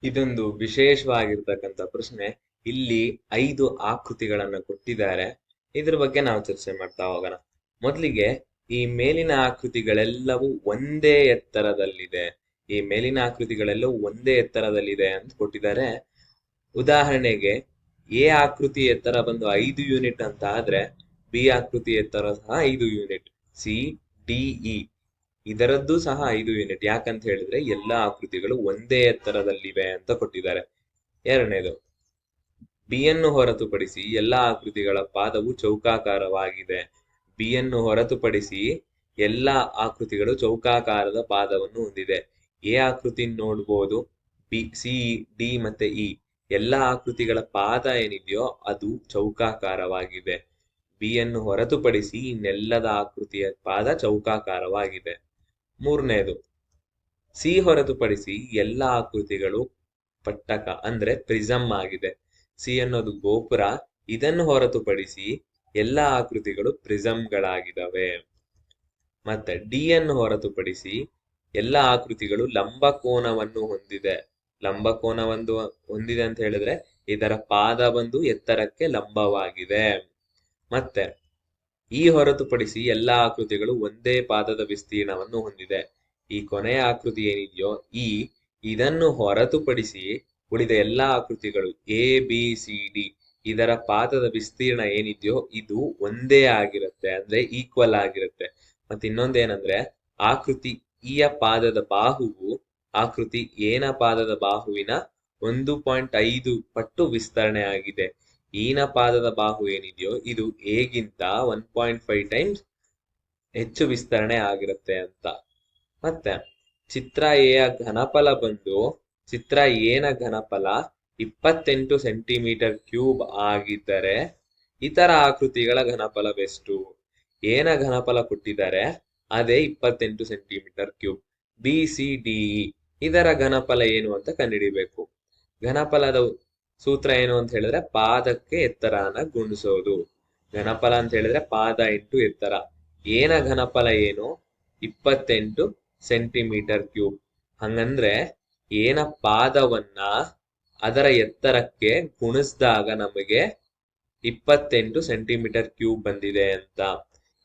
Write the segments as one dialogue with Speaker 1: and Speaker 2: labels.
Speaker 1: ಇದೊಂದು ವಿಶೇಷವಾಗಿರ್ತಕ್ಕಂಥ ಪ್ರಶ್ನೆ. ಇಲ್ಲಿ 5 ಆಕೃತಿಗಳನ್ನ ಕೊಟ್ಟಿದ್ದಾರೆ. ಇದ್ರ ಬಗ್ಗೆ ನಾವು ಚರ್ಚೆ ಮಾಡ್ತಾ ಹೋಗೋಣ. ಮೊದಲಿಗೆ ಈ ಮೇಲಿನ ಆಕೃತಿಗಳೆಲ್ಲವೂ ಒಂದೇ ಎತ್ತರದಲ್ಲಿದೆ. ಈ ಮೇಲಿನ ಆಕೃತಿಗಳೆಲ್ಲವೂ ಒಂದೇ ಎತ್ತರದಲ್ಲಿದೆ ಅಂತ ಕೊಟ್ಟಿದ್ದಾರೆ. ಉದಾಹರಣೆಗೆ ಎ ಆಕೃತಿ ಎತ್ತರ ಬಂದು 5 ಯೂನಿಟ್ ಅಂತ ಆದ್ರೆ ಬಿ ಆಕೃತಿ ಎತ್ತರ ಸಹ 5 ಯೂನಿಟ್, ಸಿ ಡಿ ಇ ಇದರದ್ದು ಸಹ 5 ಯೂನಿಟ್. ಯಾಕಂತ ಹೇಳಿದ್ರೆ ಎಲ್ಲಾ ಆಕೃತಿಗಳು ಒಂದೇ ಎತ್ತರದಲ್ಲಿವೆ ಅಂತ ಕೊಟ್ಟಿದ್ದಾರೆ. ಎರಡನೇದು, ಬಿ ಯನ್ನು ಹೊರತುಪಡಿಸಿ ಎಲ್ಲಾ ಆಕೃತಿಗಳ ಪಾದವು ಚೌಕಾಕಾರವಾಗಿದೆ. ಬಿ ಯನ್ನು ಹೊರತುಪಡಿಸಿ ಎಲ್ಲಾ ಆಕೃತಿಗಳು ಚೌಕಾಕಾರದ ಪಾದವನ್ನು ಹೊಂದಿದೆ. ಎ ಆಕೃತಿ ನೋಡ್ಬೋದು, ಬಿ, ಸಿ, ಡಿ ಮತ್ತೆ ಇ ಎಲ್ಲಾ ಆಕೃತಿಗಳ ಪಾದ ಏನಿದೆಯೋ ಅದು ಚೌಕಾಕಾರವಾಗಿದೆ. ಬಿ ಯನ್ನು ಹೊರತುಪಡಿಸಿ ಇನ್ನೆಲ್ಲದ ಆಕೃತಿಯ ಪಾದ ಚೌಕಾಕಾರವಾಗಿದೆ. ಮೂರನೇದು, ಸಿ ಹೊರತುಪಡಿಸಿ ಎಲ್ಲ ಆಕೃತಿಗಳು ಪಟ್ಟಕ ಅಂದ್ರೆ ಪ್ರಿಸಮ್ ಆಗಿದೆ. ಸಿ ಅನ್ನೋದು ಗೋಪುರ, ಇದನ್ನು ಹೊರತುಪಡಿಸಿ ಎಲ್ಲ ಆಕೃತಿಗಳು ಪ್ರಿಸಮ್ಗಳಾಗಿದ್ದಾವೆ. ಮತ್ತೆ ಡಿ ಅನ್ನು ಹೊರತುಪಡಿಸಿ ಎಲ್ಲ ಆಕೃತಿಗಳು ಲಂಬಕೋನವನ್ನು ಹೊಂದಿದೆ. ಲಂಬಕೋನವನ್ನು ಹೊಂದಿದೆ ಅಂತ ಹೇಳಿದ್ರೆ ಇದರ ಪಾದ ಬಂದು ಎತ್ತರಕ್ಕೆ ಲಂಬವಾಗಿದೆ. ಮತ್ತೆ ಈ ಹೊರತುಪಡಿಸಿ ಎಲ್ಲ ಆಕೃತಿಗಳು ಒಂದೇ ಪಾದದ ವಿಸ್ತೀರ್ಣವನ್ನು ಹೊಂದಿದೆ. ಈ ಕೊನೆಯ ಆಕೃತಿ ಏನಿದೆಯೋ ಈ ಇದನ್ನು ಹೊರತುಪಡಿಸಿ ಉಳಿದ ಎಲ್ಲಾ ಆಕೃತಿಗಳು ಎ ಬಿ ಸಿ ಡಿ ಇದರ ಪಾದದ ವಿಸ್ತೀರ್ಣ ಏನಿದೆಯೋ ಇದು ಒಂದೇ ಆಗಿರುತ್ತೆ, ಅಂದ್ರೆ ಈಕ್ವಲ್ ಆಗಿರುತ್ತೆ. ಮತ್ತೆ ಇನ್ನೊಂದೇನಂದ್ರೆ ಆಕೃತಿ ಇಯ ಪಾದದ ಬಾಹುವು ಆಕೃತಿ ಏನ ಪಾದದ ಬಾಹುವಿನ 1.5 ಪಟ್ಟು ವಿಸ್ತರಣೆ ಆಗಿದೆ. ಈನ ಪಾದದ ಬಾಹು ಏನಿದೆಯೋ ಇದು ಎಗಿಂತ 1.5 ಟೈಮ್ಸ್ ಹೆಚ್ಚು ವಿಸ್ತರಣೆ ಆಗಿರುತ್ತೆ ಅಂತ. ಮತ್ತೆ ಚಿತ್ರ ಎಯ ಘನಫಲ ಬಂದು ಚಿತ್ರ ಎನ ಘನಫಲ 28 ಸೆಂಟಿಮೀಟರ್ ಕ್ಯೂಬ್ ಆಗಿದ್ದರೆ ಇತರ ಆಕೃತಿಗಳ ಘನಫಲವೆಷ್ಟು? ಏನ ಘನಫಲ ಕೊಟ್ಟಿದ್ದಾರೆ, ಅದೇ 28 centimetre cube. B C D E ಇದರ ಘನಫಲ ಏನು ಅಂತ ಕಂಡುಹಿಡಿಬೇಕು. ಘನಫಲದ ಸೂತ್ರ ಏನು ಅಂತ ಹೇಳಿದ್ರೆ ಪಾದಕ್ಕೆ ಎತ್ತರನ ಗುಣಿಸೋದು. ಘನಫಲ ಅಂತ ಹೇಳಿದ್ರೆ ಪಾದ ಇಂಟು ಎತ್ತರ. ಏನ ಘನಫಲ ಏನು? 28 ಸೆಂಟಿಮೀಟರ್ ಕ್ಯೂಬ್. ಹಂಗಂದ್ರೆ ಏನ ಪಾದವನ್ನ ಅದರ ಎತ್ತರಕ್ಕೆ ಗುಣಿಸಿದಾಗ ನಮಗೆ 28 ಸೆಂಟಿಮೀಟರ್ ಕ್ಯೂಬ್ ಬಂದಿದೆ ಅಂತ.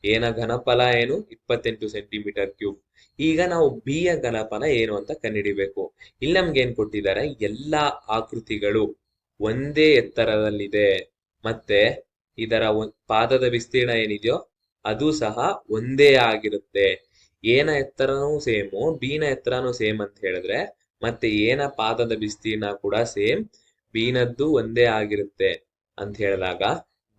Speaker 1: ಏನ ಘನಫಲ ಏನು? 28 ಸೆಂಟಿಮೀಟರ್ ಕ್ಯೂಬ್. ಈಗ ನಾವು ಬಿ ಯ ಘನಫಲ ಏನು ಅಂತ ಕಂಡುಹಿಡಿಬೇಕು. ಇಲ್ಲಿ ನಮ್ಗೆ ಏನ್ ಕೊಟ್ಟಿದ್ದಾರೆ, ಎಲ್ಲಾ ಆಕೃತಿಗಳು ಒಂದೇ ಎತ್ತರದಲ್ಲಿದೆ, ಮತ್ತೆ ಇದರ ಪಾದದ ವಿಸ್ತೀರ್ಣ ಏನಿದೆಯೋ ಅದು ಸಹ ಒಂದೇ ಆಗಿರುತ್ತೆ. ಏನ ಎತ್ತರನೂ ಸೇಮು, ಬಿ ನ ಎತ್ತರನೂ ಸೇಮ್ ಅಂತ ಹೇಳಿದ್ರೆ ಮತ್ತೆ ಏನ ಪಾದದ ವಿಸ್ತೀರ್ಣ ಕೂಡ ಸೇಮ್, ಬೀನದ್ದು ಒಂದೇ ಆಗಿರುತ್ತೆ ಅಂತ ಹೇಳಿದಾಗ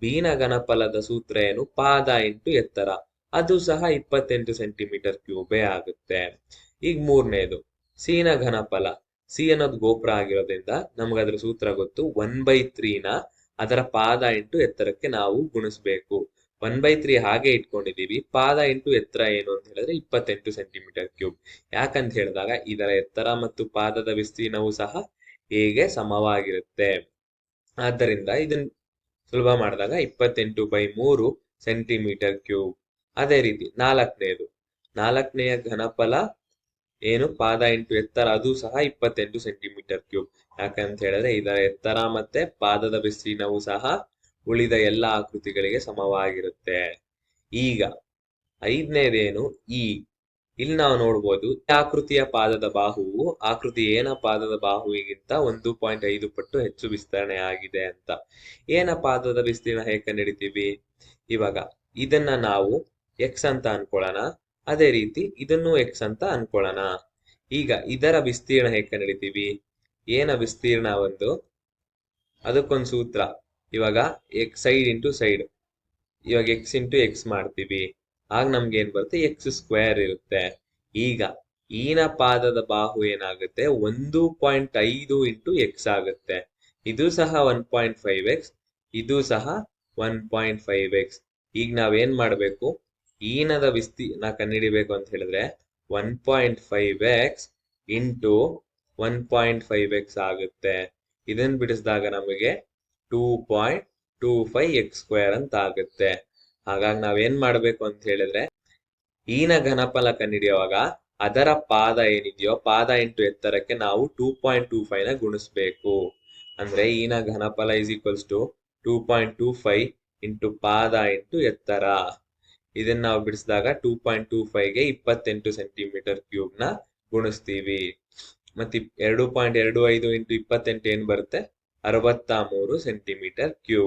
Speaker 1: ಬೀನ ಘನಫಲದ ಸೂತ್ರ ಏನು? ಪಾದ ಇಂಟು ಎತ್ತರ, ಅದು ಸಹ 28 ಸೆಂಟಿಮೀಟರ್ ಕ್ಯೂಬೇ ಆಗುತ್ತೆ. ಈಗ ಮೂರನೇದು, ಸಿ ನ ಘನಫಲ. ಸಿ ಅನ್ನೋದು ಗೋಪುರ ಆಗಿರೋದ್ರಿಂದ ನಮ್ಗೆ ಅದ್ರ ಸೂತ್ರ ಗೊತ್ತು. 1/3 ನ ಅದರ ಪಾದ ಇಂಟು ಎತ್ತರಕ್ಕೆ ನಾವು ಗುಣಿಸ್ಬೇಕು. 1/3 ಹಾಗೆ ಇಟ್ಕೊಂಡಿದೀವಿ. ಪಾದ ಇಂಟು ಎತ್ತರ ಏನು ಅಂತ ಹೇಳಿದ್ರೆ 28 ಸೆಂಟಿಮೀಟರ್ ಕ್ಯೂಬ್. ಯಾಕಂತ ಹೇಳಿದಾಗ ಇದರ ಎತ್ತರ ಮತ್ತು ಪಾದದ ವಿಸ್ತೀರ್ಣವು ಸಹ ಹೇಗೆ ಸಮವಾಗಿರುತ್ತೆ. ಆದ್ದರಿಂದ ಇದನ್ನ ಸುಲಭ ಮಾಡಿದಾಗ 28/3 ಸೆಂಟಿಮೀಟರ್ ಕ್ಯೂಬ್. ಅದೇ ರೀತಿ ನಾಲ್ಕನೆಯ ಘನಫಲ ಏನು? ಪಾದ ಇಂಟು ಎತ್ತರ, ಅದು ಸಹ 28 ಸೆಂಟಿಮೀಟರ್ ಕ್ಯೂಬ್. ಯಾಕಂತ ಹೇಳಿದ್ರೆ ಇದರ ಎತ್ತರ ಮತ್ತೆ ಪಾದದ ವಿಸ್ತೀರ್ಣವು ಸಹ ಉಳಿದ ಎಲ್ಲ ಆಕೃತಿಗಳಿಗೆ ಸಮವಾಗಿರುತ್ತೆ. ಈಗ ಐದನೇದೇನು? ಇಲ್ಲಿ ನಾವು ನೋಡ್ಬೋದು ಆಕೃತಿಯ ಪಾದದ ಬಾಹುವು ಆಕೃತಿ ಏನ ಪಾದದ ಬಾಹುವಿಗಿಂತ 1.5 ಪಟ್ಟು ಹೆಚ್ಚು ವಿಸ್ತರಣೆ ಆಗಿದೆ ಅಂತ. ಏನ ಪಾದದ ವಿಸ್ತೀರ್ಣ ಹೇಗೆ ಕಂಡುಹಿಡಿತೀವಿ? ಇವಾಗ ಇದನ್ನ ನಾವು ಎಕ್ಸ್ ಅಂತ ಅನ್ಕೊಳ್ಳೋಣ, ಅದೇ ರೀತಿ ಇದನ್ನು ಎಕ್ಸ್ ಅಂತ ಅನ್ಕೊಳ್ಳೋಣ. ಈಗ ಇದರ ವಿಸ್ತೀರ್ಣ ಹೇಗೆ ಕಂಡುಹಿಡಿತೀವಿ? ಏನ ವಿಸ್ತೀರ್ಣ ಒಂದು ಅದಕ್ಕೊಂದು ಸೂತ್ರ. ಇವಾಗ ಎಕ್ಸ್ ಸೈಡ್ ಇಂಟು ಸೈಡ್, ಇವಾಗ ಎಕ್ಸ್ ಇಂಟು ಎಕ್ಸ್ ಮಾಡ್ತೀವಿ, ಆಗ ನಮ್ಗೆ ಏನ್ ಬರುತ್ತೆ? ಎಕ್ಸ್ ಸ್ಕ್ವೇರ್ ಇರುತ್ತೆ. ಈಗ ಈನ ಪಾದದ ಬಾಹು ಏನಾಗುತ್ತೆ? 1.5 ಇಂಟು ಎಕ್ಸ್ ಆಗುತ್ತೆ. ಇದು ಸಹ 1.5x, ಇದು ಸಹ 1.5x. ಈಗ ನಾವೇನ್ ಮಾಡ್ಬೇಕು? ಈನದ ವಿಸ್ತೀರ್ಣ ಕಂಡುಹಿಡಿಬೇಕು ಅಂತ ಹೇಳಿದ್ರೆ 1.5x ಇಂಟು 1.5x ಆಗುತ್ತೆ. ಇದನ್ನ ಬಿಡಿಸಿದಾಗ ನಮಗೆ 2.25x² ಅಂತ ಆಗುತ್ತೆ. ಹಾಗಾಗಿ ನಾವೇನ್ ಮಾಡ್ಬೇಕು ಅಂತ ಹೇಳಿದ್ರೆ ಈನ ಘನಫಲ ಕಂಡುಹಿಡಿಯುವಾಗ ಅದರ ಪಾದ ಏನಿದೆಯೋ ಪಾದ ಇಂಟು ಎತ್ತರಕ್ಕೆ ನಾವು 2.25 ನ ಗುಣಿಸ್ಬೇಕು. ಅಂದ್ರೆ ಈನ ಘನಫಲ ಇಸ್ ಈಕ್ವಲ್ಸ್ ಟು 2.25 ಇಂಟು ಪಾದ ಇಂಟು ಎತ್ತರ. ಇದನ್ನ ನಾವು ಬಿಡಿಸಿದಾಗ 2.25ಗೆ 28 ಸೆಂಟಿಮೀಟರ್ ಕ್ಯೂಬ್ ನ ಗುಣಿಸ್ತೀವಿ. ಮತ್ತೆ 2.25 ಇಂಟು 28 ಏನ್ ಬರುತ್ತೆ? 63 ಸೆಂಟಿಮೀಟರ್ ಕ್ಯೂಬ್.